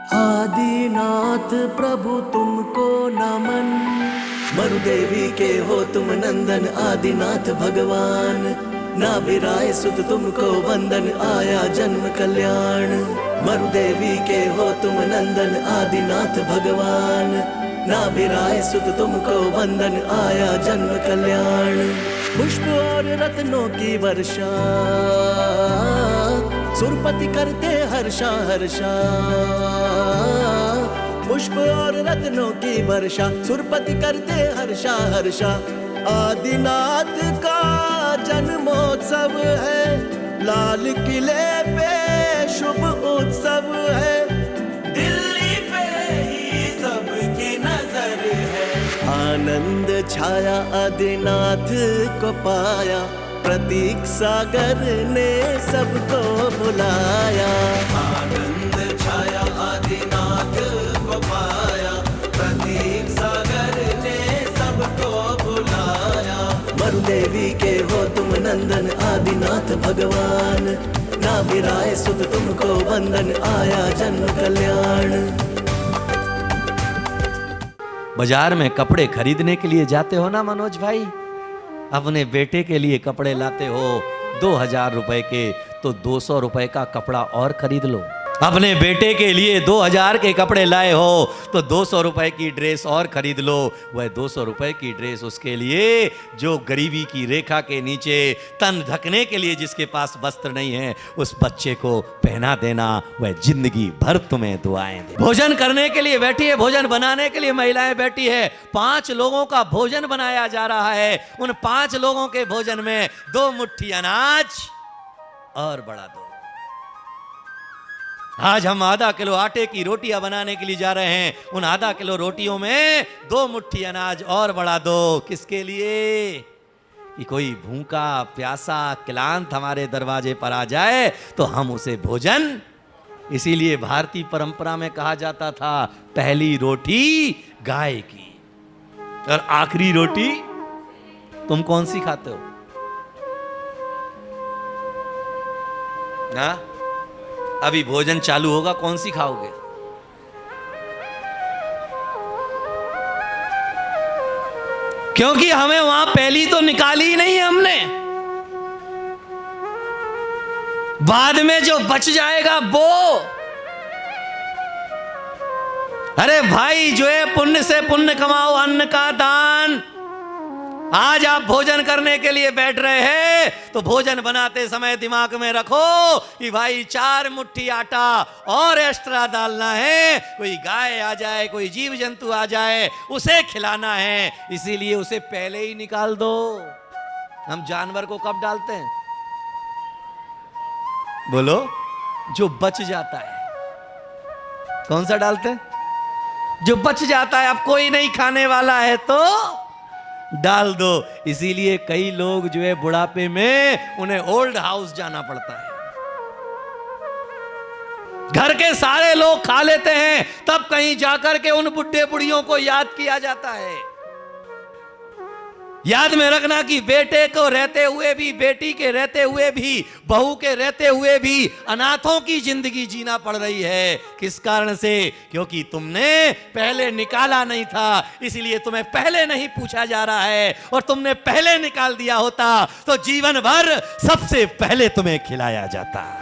आदिनाथ प्रभु तुमको नमन, मरुदेवी के हो तुम नंदन आदिनाथ भगवान। नाभिराय सुत तुमको वंदन आया जन्म कल्याण, मरुदेवी के हो तुम नंदन आदिनाथ भगवान। नाभिराय सुत तुमको वंदन आया जन्म कल्याण। पुष्प और रत्नों की वर्षा सुरपति करते हर्षा हर्षा, पुष्प और रत्नों की वर्षा सुरपति करते हर्षा हर्षा। आदिनाथ का जन्मोत्सव है, लाल किले पे शुभ उत्सव है, दिल्ली पे ही सबकी नजर है। आनंद छाया आदिनाथ को पाया, प्रतीक सागर ने सबको बुलाया। आनंद छाया आदिनाथ को पाया, प्रतीक सागर ने सबको बुलाया। मरुदेवी के हो तुम नंदन आदिनाथ भगवान। नाभिराय सुत तुमको वंदन आया जन्म कल्याण। बाजार में कपड़े खरीदने के लिए जाते हो ना मनोज भाई, अपने बेटे के लिए कपड़े लाते हो 2000 रुपए के, तो 200 रुपए का कपड़ा और खरीद लो। अपने बेटे के लिए 2000 के कपड़े लाए हो तो 200 रुपए की ड्रेस और खरीद लो। वह 200 रुपए की ड्रेस उसके लिए जो गरीबी की रेखा के नीचे तन ढकने के लिए जिसके पास वस्त्र नहीं है, उस बच्चे को पहना देना। वह जिंदगी भर तुम्हें दुआएं दे। भोजन करने के लिए बैठी है, भोजन बनाने के लिए महिलाएं बैठी है। 5 लोगों का भोजन बनाया जा रहा है। उन 5 लोगों के भोजन में 2 मुट्ठी अनाज और बढ़ा दो। आज हम आधा किलो आटे की रोटियां बनाने के लिए जा रहे हैं। उन आधा किलो रोटियों में 2 मुट्ठी अनाज और बढ़ा दो। किसके लिए? कि कोई भूखा प्यासा क्लांत हमारे दरवाजे पर आ जाए तो हम उसे भोजन। इसीलिए भारतीय परंपरा में कहा जाता था, पहली रोटी गाय की और आखिरी रोटी तुम कौन सी खाते हो ना? अभी भोजन चालू होगा, कौन सी खाओगे? क्योंकि हमें वहां पहली तो निकाली ही नहीं है हमने। बाद में जो बच जाएगा वो। अरे भाई, जो है पुण्य से पुण्य कमाओ, अन्न का दान। आज आप भोजन करने के लिए बैठ रहे हैं तो भोजन बनाते समय दिमाग में रखो कि भाई 4 मुट्ठी आटा और एक्स्ट्रा डालना है। कोई गाय आ जाए, कोई जीव जंतु आ जाए, उसे खिलाना है, इसीलिए उसे पहले ही निकाल दो। हम जानवर को कब डालते हैं? बोलो, जो बच जाता है। कौन सा डालते हैं? जो बच जाता है। अब कोई नहीं खाने वाला है तो डाल दो। इसीलिए कई लोग जो है बुढ़ापे में उन्हें ओल्ड हाउस जाना पड़ता है। घर के सारे लोग खा लेते हैं, तब कहीं जाकर के उन बुढ़े बुढ़ियों को याद किया जाता है। याद में रखना कि बेटे को रहते हुए भी, बेटी के रहते हुए भी, बहू के रहते हुए भी अनाथों की जिंदगी जीना पड़ रही है। किस कारण से? क्योंकि तुमने पहले निकाला नहीं था, इसलिए तुम्हें पहले नहीं पूछा जा रहा है। और तुमने पहले निकाल दिया होता तो जीवन भर सबसे पहले तुम्हें खिलाया जाता,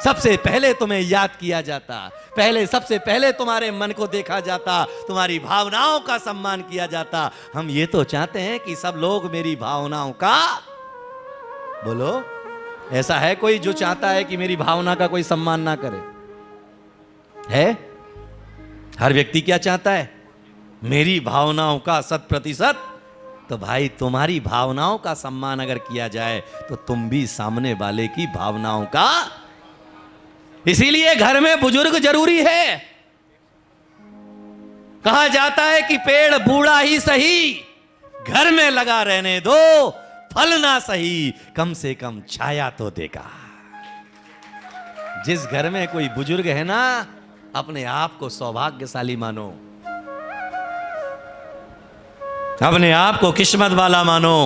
सबसे पहले तुम्हें याद किया जाता, पहले सबसे पहले तुम्हारे मन को देखा जाता, तुम्हारी भावनाओं का सम्मान किया जाता। हम ये तो चाहते हैं कि सब लोग मेरी भावनाओं का, बोलो, ऐसा है कोई जो चाहता है कि मेरी भावना का कोई सम्मान ना करे? है? हर व्यक्ति क्या चाहता है? मेरी भावनाओं का 100%। तो भाई, तुम्हारी भावनाओं का सम्मान अगर किया जाए तो तुम भी सामने वाले की भावनाओं का। इसीलिए घर में बुजुर्ग जरूरी है। कहा जाता है कि पेड़ बूढ़ा ही सही, घर में लगा रहने दो, फल ना सही, कम से कम छाया तो देगा। जिस घर में कोई बुजुर्ग है ना, अपने आप को सौभाग्यशाली मानो, अपने आप को किस्मत वाला मानो।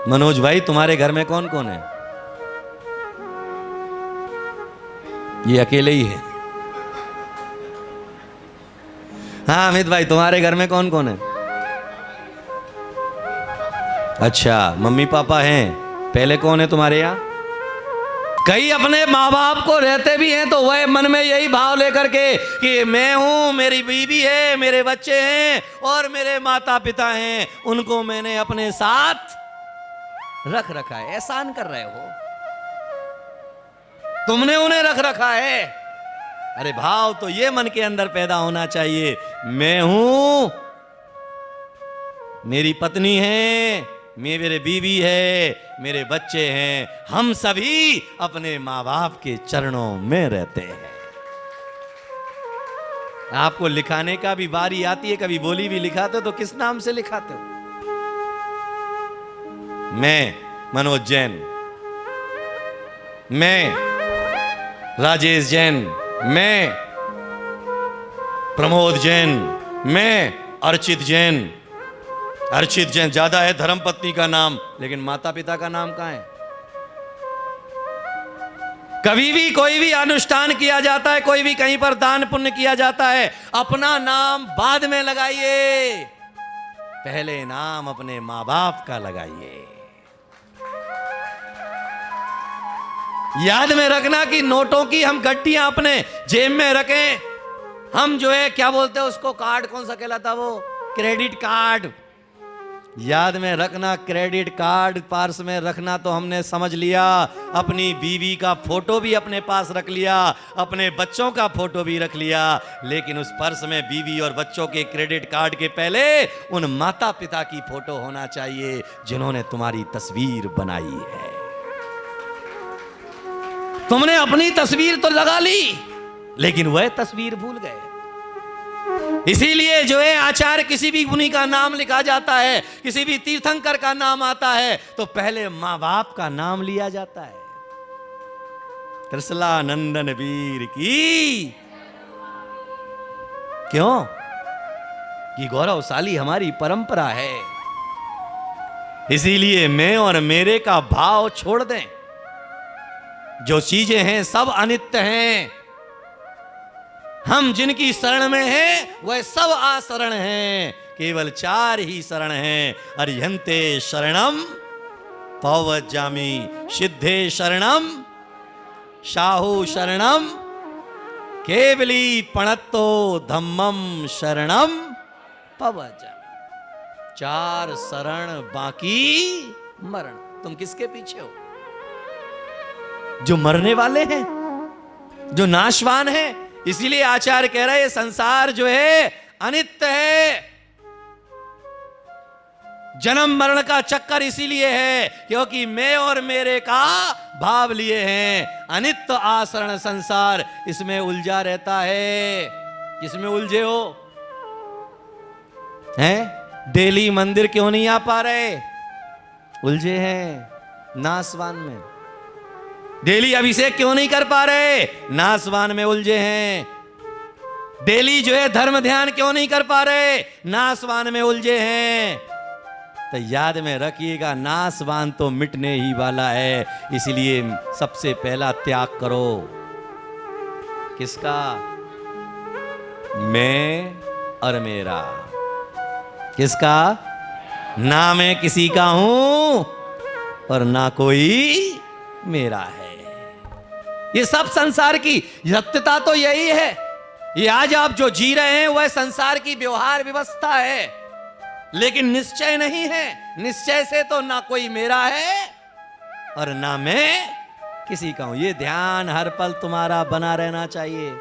मनोज भाई, तुम्हारे घर में कौन कौन है? ये अकेले ही है। हाँ अमित भाई, तुम्हारे घर में कौन कौन है? अच्छा, मम्मी पापा हैं। पहले कौन है तुम्हारे यहाँ? कई अपने माँ बाप को रहते भी हैं तो वह मन में यही भाव लेकर के कि मैं हूं, मेरी बीवी है, मेरे बच्चे हैं और मेरे माता पिता हैं, उनको मैंने अपने साथ रख रखा है। एहसान कर रहे हो, तुमने उन्हें रख रखा है। अरे भाव तो ये मन के अंदर पैदा होना चाहिए, मैं हूं, मेरी पत्नी है, मेरे बीवी है, मेरे बच्चे हैं, हम सभी अपने माँ बाप के चरणों में रहते हैं। आपको लिखाने का भी बारी आती है, कभी बोली भी लिखाते हो तो किस नाम से लिखाते हो? मैं मनोज जैन, मैं राजेश जैन, मैं प्रमोद जैन, मैं अर्चित जैन। अर्चित जैन ज्यादा है धर्मपत्नी का नाम, लेकिन माता पिता का नाम कहां है? कभी भी कोई भी अनुष्ठान किया जाता है, कोई भी कहीं पर दान पुण्य किया जाता है, अपना नाम बाद में लगाइए, पहले नाम अपने मां बाप का लगाइए। याद में रखना कि नोटों की हम गड्डियां अपने जेब में रखें, हम जो है क्या बोलते हैं उसको, कार्ड कौन सा कहलाता वो, क्रेडिट कार्ड। याद में रखना, क्रेडिट कार्ड पर्स में रखना तो हमने समझ लिया, अपनी बीवी का फोटो भी अपने पास रख लिया, अपने बच्चों का फोटो भी रख लिया, लेकिन उस पर्स में बीवी और बच्चों के क्रेडिट कार्ड के पहले उन माता पिता की फोटो होना चाहिए जिन्होंने तुम्हारी तस्वीर बनाई है। तुमने अपनी तस्वीर तो लगा ली, लेकिन वह तस्वीर भूल गए। इसीलिए जो है आचार्य, किसी भी मुनि का नाम लिखा जाता है, किसी भी तीर्थंकर का नाम आता है तो पहले मां बाप का नाम लिया जाता है। त्रिशला नंदन वीर की, क्यों? ये गौरवशाली हमारी परंपरा है। इसीलिए मैं और मेरे का भाव छोड़ दें। जो चीजें हैं सब अनित्य हैं, हम जिनकी शरण में हैं वह सब आशरण हैं। केवल 4 ही शरण हैं, अर्यन्ते शरणम पवज्जामि, सिद्धे शरणम, शाहु शरणम, केवली पणत्तो धम्मम शरणम पवज्जामि। 4 शरण बाकी मरण। तुम किसके पीछे हो? जो मरने वाले हैं, जो नाशवान हैं। इसीलिए आचार्य कह रहे हैं संसार जो है अनित्य है। जन्म मरण का चक्कर इसीलिए है क्योंकि मैं और मेरे का भाव लिए हैं। अनित्य आचरण संसार इसमें उलझा रहता है। किसमें उलझे हो? हैं? डेली मंदिर क्यों नहीं आ पा रहे? उलझे हैं नासवान में। डेली अभिषेक क्यों नहीं कर पा रहे? नासवान में उलझे हैं। डेली जो है धर्म ध्यान क्यों नहीं कर पा रहे? नासवान में उलझे हैं। तो याद में रखिएगा, नासवान तो मिटने ही वाला है। इसलिए सबसे पहला त्याग करो। किसका? मैं और मेरा। किसका? ना मैं किसी का हूं और ना कोई मेरा है। ये सब संसार की सत्यता तो यही है। ये आज आप जो जी रहे हैं वह संसार की व्यवहार व्यवस्था है, लेकिन निश्चय नहीं है। निश्चय से तो ना कोई मेरा है और ना मैं किसी का हूं। ये ध्यान हर पल तुम्हारा बना रहना चाहिए।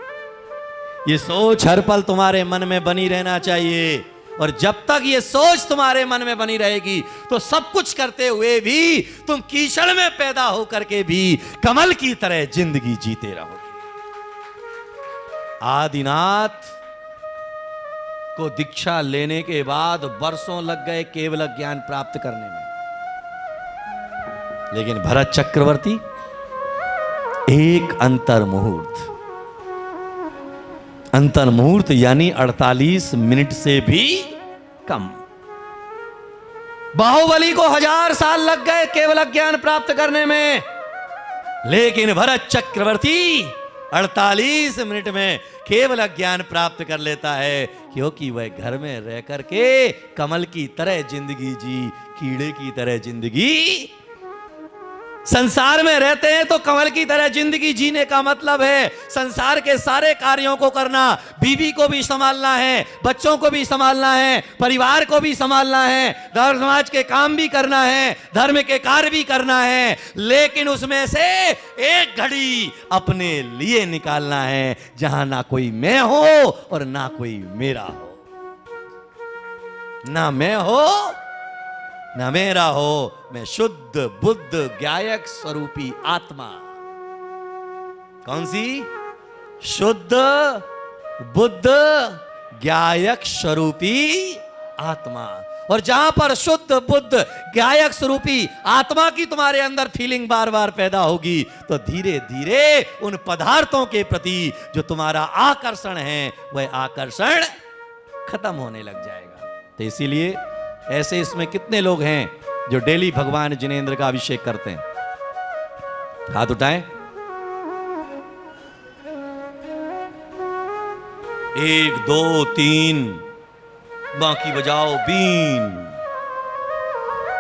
ये सोच हर पल तुम्हारे मन में बनी रहना चाहिए। और जब तक ये सोच तुम्हारे मन में बनी रहेगी तो सब कुछ करते हुए भी तुम कीचड़ में पैदा होकर के भी कमल की तरह जिंदगी जीते रहोगे। आदिनाथ को दीक्षा लेने के बाद वर्षों लग गए केवल ज्ञान प्राप्त करने में, लेकिन भरत चक्रवर्ती एक अंतर मुहूर्त यानी 48 मिनट से भी कम। बाहुबली को 1000 साल लग गए केवल ज्ञान प्राप्त करने में, लेकिन भरत चक्रवर्ती 48 मिनट में केवल ज्ञान प्राप्त कर लेता है, क्योंकि वह घर में रह करके कमल की तरह जिंदगी जी, कीड़े की तरह जिंदगी। संसार में रहते हैं तो कमल की तरह जिंदगी जीने का मतलब है संसार के सारे कार्यों को करना, बीवी को भी संभालना है, बच्चों को भी संभालना है, परिवार को भी संभालना है, धर्म समाज के काम भी करना है, धर्म के कार्य भी करना है, लेकिन उसमें से एक घड़ी अपने लिए निकालना है जहां ना कोई मैं हो और ना कोई मेरा हो, ना मैं हो न मेरा हो, मैं शुद्ध बुद्ध ज्ञायक स्वरूपी आत्मा। कौन सी? शुद्ध बुद्ध ज्ञायक स्वरूपी आत्मा। और जहां पर शुद्ध बुद्ध ज्ञायक स्वरूपी आत्मा की तुम्हारे अंदर फीलिंग बार बार पैदा होगी, तो धीरे धीरे उन पदार्थों के प्रति जो तुम्हारा आकर्षण है वह आकर्षण खत्म होने लग जाएगा। तो इसीलिए ऐसे इसमें कितने लोग हैं जो डेली भगवान जिनेंद्र का अभिषेक करते हैं? हाथ उठाएं। 1 2 3, बाकी बजाओ बीन।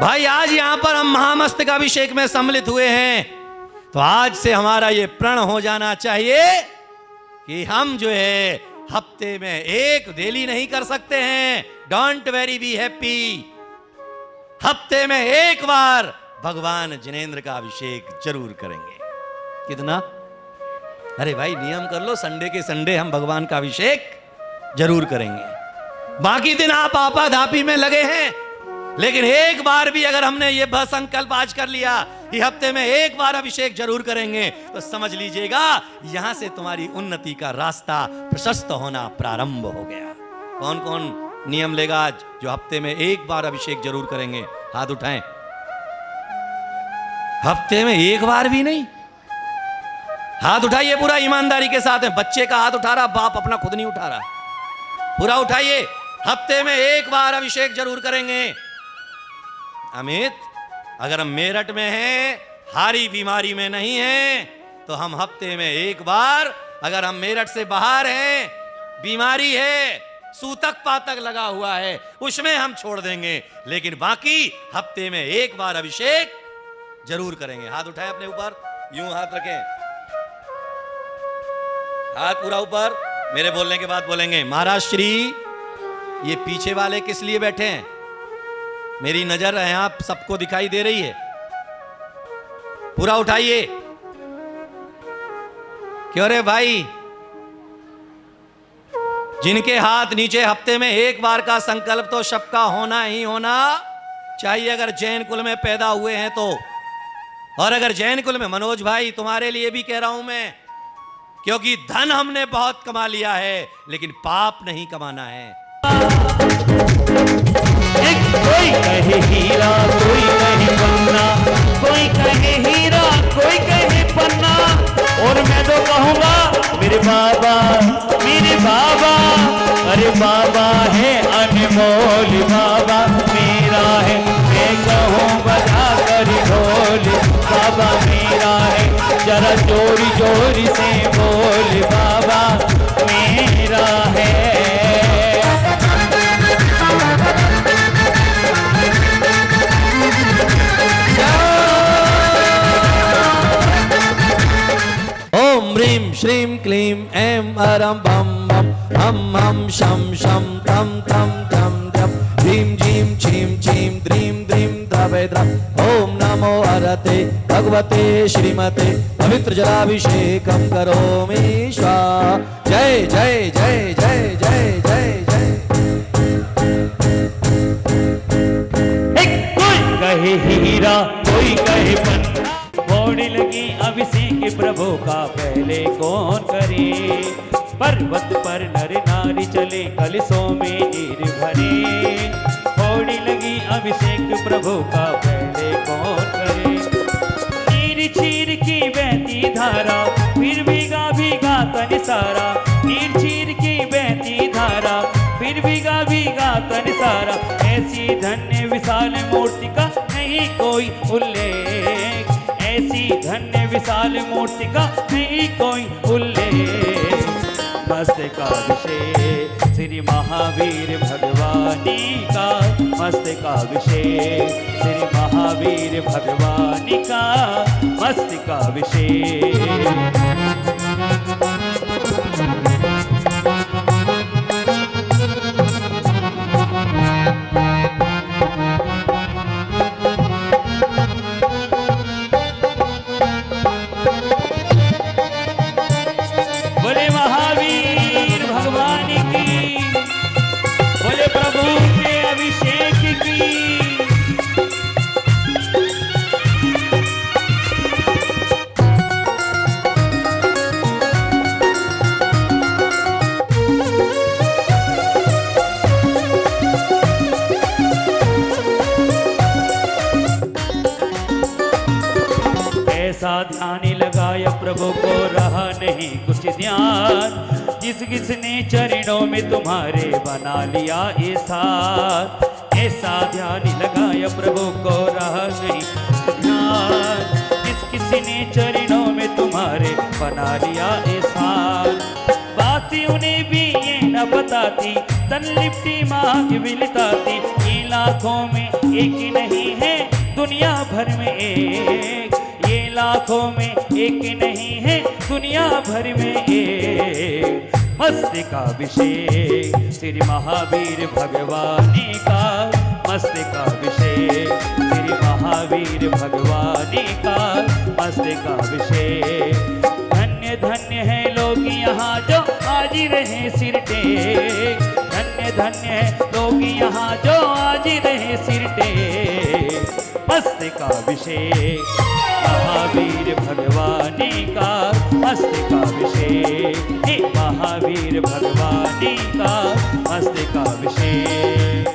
भाई आज यहां पर हम महामस्तक अभिषेक में सम्मिलित हुए हैं, तो आज से हमारा यह प्रण हो जाना चाहिए कि हम जो है हफ्ते में एक डेली नहीं कर सकते हैं। Don't very be happy. हफ्ते में एक बार भगवान जिनेंद्र का अभिषेक जरूर करेंगे। कितना? अरे भाई नियम कर लो, संडे के संडे हम भगवान का अभिषेक जरूर करेंगे। बाकी दिन आप आपाधापी में लगे हैं, लेकिन एक बार भी अगर हमने ये संकल्प आज कर लिया कि हफ्ते में एक बार अभिषेक जरूर करेंगे, तो समझ लीजिएगा यहां से तुम्हारी उन्नति का रास्ता प्रशस्त होना प्रारंभ हो गया। कौन कौन नियम लेगा आज जो हफ्ते में एक बार अभिषेक जरूर करेंगे? हाथ उठाएं। हफ्ते में एक बार भी नहीं? हाथ उठाइए पूरा ईमानदारी के साथ। है बच्चे का हाथ उठा रहा, बाप अपना खुद नहीं उठा रहा। पूरा उठाइए। हफ्ते में एक बार अभिषेक जरूर करेंगे। अमित, अगर हम मेरठ में हैं, हारी बीमारी में नहीं हैं, तो हम हफ्ते में एक बार, अगर हम मेरठ से बाहर हैं, बीमारी है, सूतक पातक लगा हुआ है, उसमें हम छोड़ देंगे, लेकिन बाकी हफ्ते में एक बार अभिषेक जरूर करेंगे। हाथ उठाएं अपने ऊपर, यूं हाथ रखें, हाथ पूरा ऊपर। मेरे बोलने के बाद बोलेंगे महाराज श्री। ये पीछे वाले किस लिए बैठे हैं? मेरी नजर है आप सबको दिखाई दे रही है। पूरा उठाइए। क्यों रे भाई? जिनके हाथ नीचे, हफ्ते में एक बार का संकल्प तो सबका होना ही होना चाहिए, अगर जैन कुल में पैदा हुए हैं तो। और अगर जैन कुल में, मनोज भाई तुम्हारे लिए भी कह रहा हूं मैं, क्योंकि धन हमने बहुत कमा लिया है, लेकिन पाप नहीं कमाना है। कोई कहे हीरा, कोई कहे पन्ना, कोई कहे हीरा, कोई कहे पन्ना, और मैं तो कहूँगा मेरे बाबा, मेरे बाबा, अरे बाबा है अनमोल, बाबा मेरा है, मैं कहूँ बजा कर ढोल, बाबा मेरा है, जरा जोरी जोरी से बोल, बाबा मेरा है। ह्रीं श्रीं क्लीं ऐं अरं बम बम हम हम शम शम तम तम तम तम ह्रीं जीं छीं छीं द्रीं द्रीं द्रवे द्रव। ओम नमो हरते भगवते श्रीमते पवित्र जलाभिषेकं करोमि स्वाहा। जय जय जय जय जय जय जय। कोई कहे हीरा, कोई कहे पन्ना, होने लगी अभिषेक प्रभु का पहले कौन करे, पर्वत पर नर नारी चले कलशों में नीर भरे, होने लगी अभिषेक प्रभु का पहले कौन करे, नीर चीर की बहती धारा, फिर भीगा भीगा तन सारा, नीर चीर की बहती धारा, फिर भीगा भीगा तन सारा, ऐसी धन्य विशाल मूर्ति का नहीं कोई उल्लेख, ऐसी धन्य विशाल मूर्ति का नहीं कोई उल्लेख। मस्तकाभिषेक श्री महावीर भगवानी का, मस्तकाभिषेक श्री महावीर भगवानी का, मस्तकाभिषेक। बोले महावीर भगवान की, बोले प्रभु के अभिषेक की। ऐसा ध्यान लगाया प्रभु को रहा नहीं कुछ ध्यान, जिस किसने चरणों में तुम्हारे बना लिया ऐसा। ऐसा ध्यान लगाया प्रभु को रहा नहीं कुछ ध्यान, जिस किसने चरणों में तुम्हारे बना लिया ऐसा। बातें उन्हें भी ये न बताती, तन लिपटी मांग मिलताती। ये लाखों में एक नहीं है दुनिया भर में एक, ये लाखों में एक नहीं है दुनिया भर में एक। मस्तकाभिषेक श्री महावीर भगवानी का, मस्तकाभिषेक श्री महावीर भगवानी का, मस्तकाभिषेक। धन्य धन्य है लोग यहाँ जो आज रहे सिर टेक, धन्य धन्य है लोग यहाँ जो आज रहे सिर टेक। मस्तकाभिषेक महावीर भगवानी का, मस्तकाभिषेक हे महावीर भगवानी का, मस्तकाभिषेक।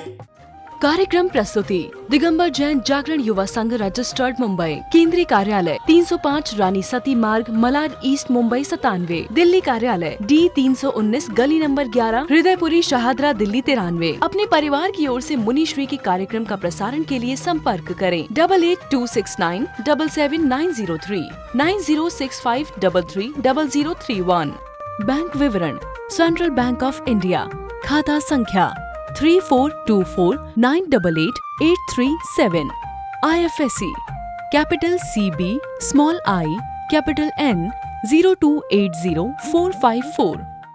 कार्यक्रम प्रस्तुति दिगंबर जैन जागरण युवा संघ रजिस्टर्ड मुंबई। केंद्रीय कार्यालय 305 रानी सती मार्ग, मलाड ईस्ट, मुंबई 97। दिल्ली कार्यालय D319 गली नंबर 11, हृदयपुरी, शाहदरा, दिल्ली 93। अपने परिवार की ओर से मुनिश्री के कार्यक्रम का प्रसारण के लिए संपर्क करें 8826977903 9065330031। बैंक विवरण सेंट्रल बैंक ऑफ इंडिया, खाता संख्या 3424988837। IFSC capital CB small I capital N 0280454।